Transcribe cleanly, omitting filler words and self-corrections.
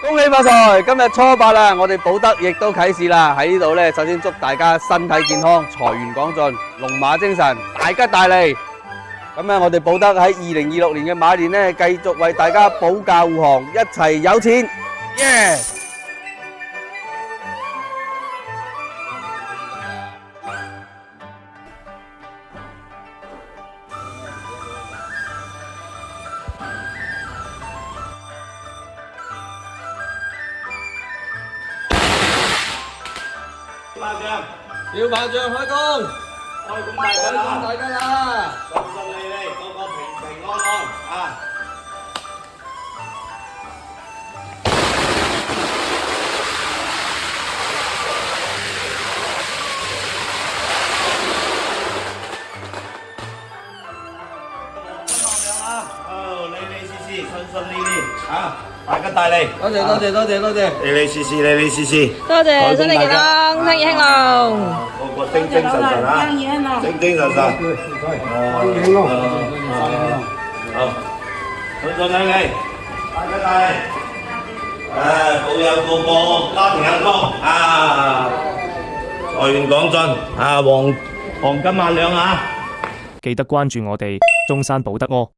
恭喜發財！今日初八啦，我哋寶德亦都啟示啦。喺呢度呢，首先祝大家身體健康、財源廣進、龍馬精神、大吉大利。咁咧，我哋寶德喺2026年嘅馬年呢，繼續為大家保駕護航，一齊有錢，耶！小炮仗開工，開工大吉啦！順順利利，個個平平安安啊！利利是是，順順利利啊！大吉大利，多謝，利利是是，利利是是，多謝，身體健康，生意興隆，個個精精神神啊，精精神神，好，順順利利，大吉大利，保佑個個家庭幸福啊，財源廣進啊，黃金萬兩啊！記得關注我哋中山寶德柯。